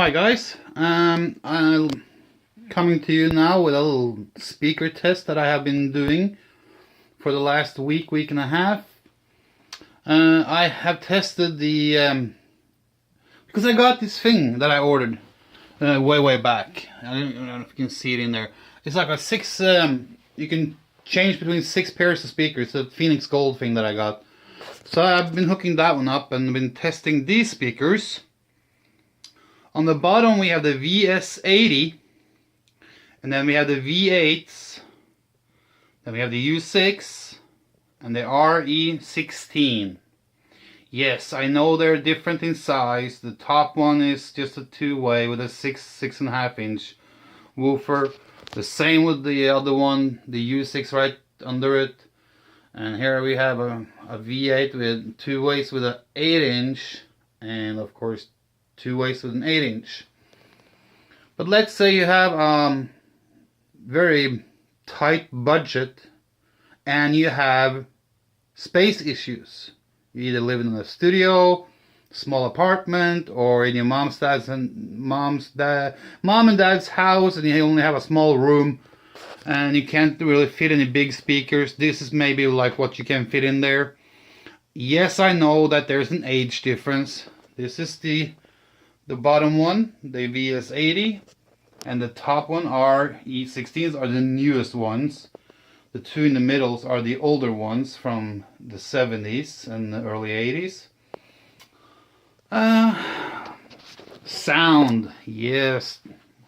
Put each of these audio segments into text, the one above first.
Hi guys, I'm coming to you now with a little speaker test that I have been doing for the last week and a half. I have tested the, because I got this thing that I ordered way back. I don't know if you can see it in there. It's like a six, you can change between 6 pairs of speakers, the Phoenix Gold thing that I got. So I've been hooking that one up and been testing these speakers. On the bottom we have the VS80, and then we have the V8s, then we have the U6, and the RE16. Yes, I know they're different in size. The top one is just a two-way with a 6.5 inch woofer. The same with the other one, the U6 right under it. And here we have a V8 with two ways with an 8 inch, and of course two ways with an 8 inch. But let's say you have very tight budget and you have space issues. You either live in a studio, small apartment, or in your mom and dad's house, and you only have a small room and you can't really fit any big speakers. This is maybe like what you can fit in there. Yes, I know that there's an age difference. This is the bottom one, the VS80, and the top one RE16s are the newest ones. The two in the middles are the older ones from the 70s and the early 80s. Sound, yes.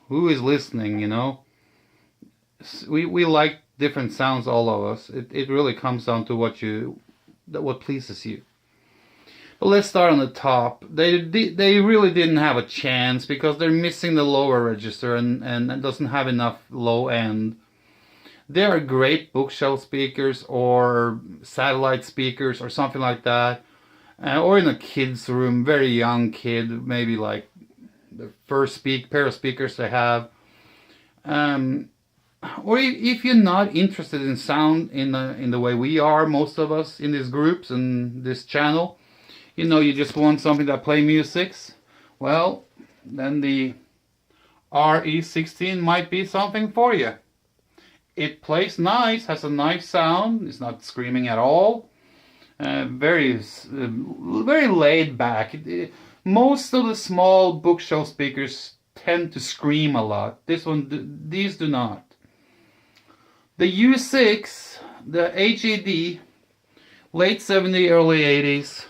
Who is listening, you know? We like different sounds, all of us. It really comes down to what pleases you. But let's start on the top. They really didn't have a chance because they're missing the lower register and it doesn't have enough low end. They are great bookshelf speakers or satellite speakers or something like that. Or in a kid's room, very young kid, maybe like the first pair of speakers they have. Or if you're not interested in sound in the way we are, most of us in these groups and this channel, you know, you just want something that play musics, well, then the RE16 might be something for you. It plays nice, has a nice sound, it's not screaming at all, very laid back. Most of the small bookshelf speakers tend to scream a lot. These do not. The U6, the HED, late 70s, early 80s,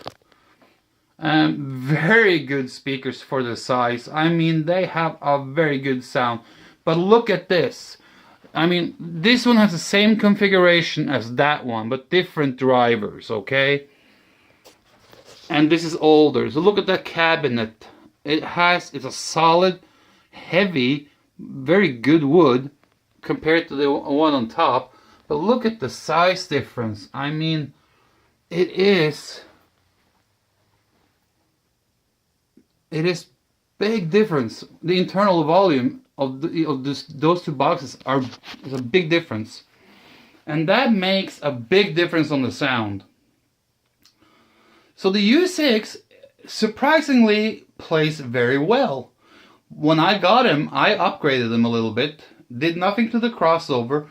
very good speakers for the size. I mean, they have a very good sound. But look at this. I mean, this one has the same configuration as that one, but different drivers, okay? And this is older. So look at that cabinet. It's a solid, heavy, very good wood compared to the one on top. But look at the size difference. I mean, it is big difference. The internal volume of those two boxes is a big difference, and that makes a big difference on the sound. So the U6 surprisingly plays very well. When I got him, I upgraded them a little bit, did nothing to the crossover,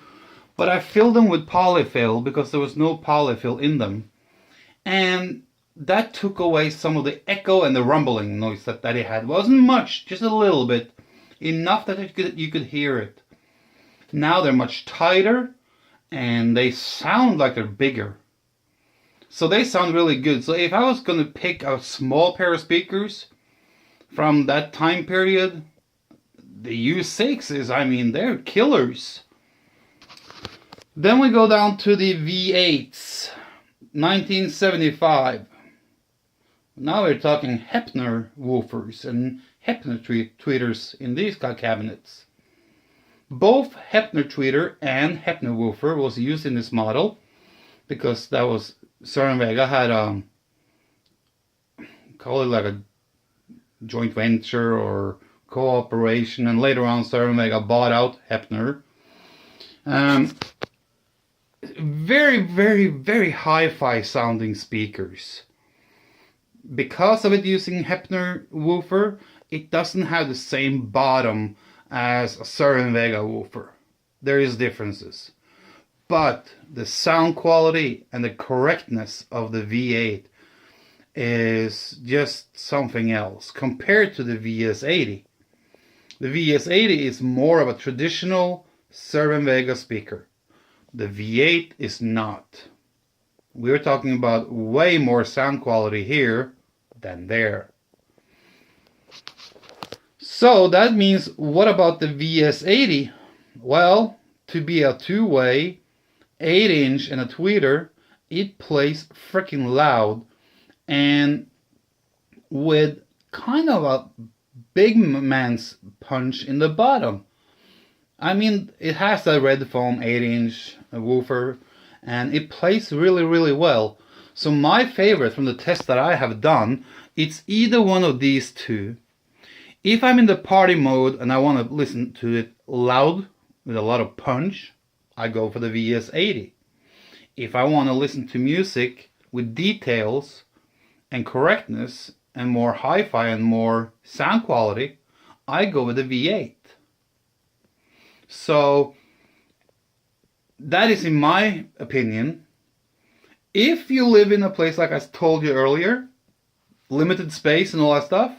but I filled them with polyfill because there was no polyfill in them, and that took away some of the echo and the rumbling noise that it had. It wasn't much, just a little bit. Enough that you could hear it. Now they're much tighter and they sound like they're bigger. So they sound really good. So if I was going to pick a small pair of speakers from that time period, the U6s, I mean, they're killers. Then we go down to the V8s, 1975. Now we're talking Hepner woofers and Hepner tweeters in these cabinets. Both Hepner tweeter and Hepner woofer was used in this model because that was Cerwin Vega had call it like a joint venture or cooperation, and later on Cerwin Vega bought out Hepner. Very hi-fi sounding speakers. Because of it using Hepner woofer it doesn't have the same bottom as a Cerwin Vega woofer. There is differences. But the sound quality and the correctness of the V8 is just something else compared to the VS80. The VS80 is more of a traditional Cerwin Vega speaker. The V8 is not. We're talking about way more sound quality here than there. So that means, what about the VS80? Well, to be a two-way 8-inch and a tweeter, it plays freaking loud and with kind of a big man's punch in the bottom. I mean, it has a red foam 8-inch woofer and it plays really, really well. So my favorite from the test that I have done, it's either one of these two. If I'm in the party mode and I want to listen to it loud with a lot of punch, I go for the VS80. If I want to listen to music with details and correctness and more hi-fi and more sound quality, I go with the V8. So that is, in my opinion, if you live in a place like I told you earlier, limited space and all that stuff,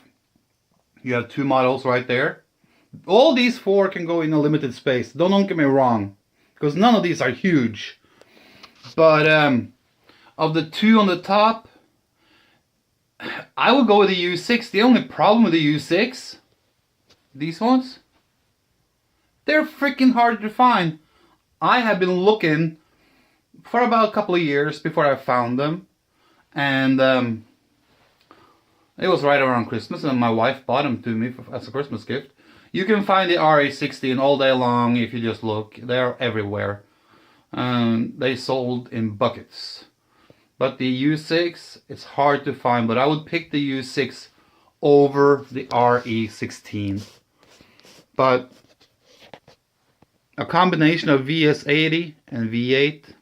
you have two models right there. All these four can go in a limited space. Don't get me wrong, because none of these are huge. But of the two on the top, I would go with the U6. The only problem with the U6, these ones, they're freaking hard to find. I have been looking for about a couple of years before I found them. And it was right around Christmas, and my wife bought them to me as a Christmas gift. You can find the RA16 all day long if you just look. They're everywhere. They sold in buckets. But the U6, it's hard to find, but I would pick the U6 over the RE16. But a combination of VS80 and V8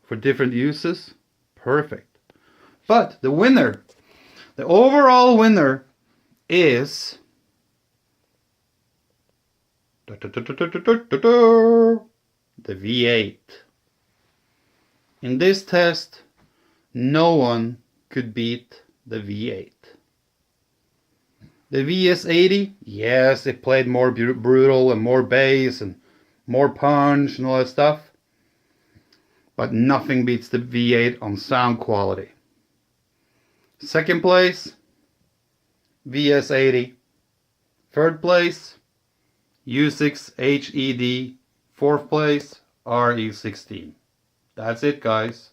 for different uses, perfect. But the winner, the overall winner is the V8. In this test, no one could beat the V8. The VS80, yes, it played more brutal and more bass and more punch and all that stuff. But nothing beats the V8 on sound quality. Second place, VS80. Third place, U6 HED. Fourth place, RE16. That's it, guys.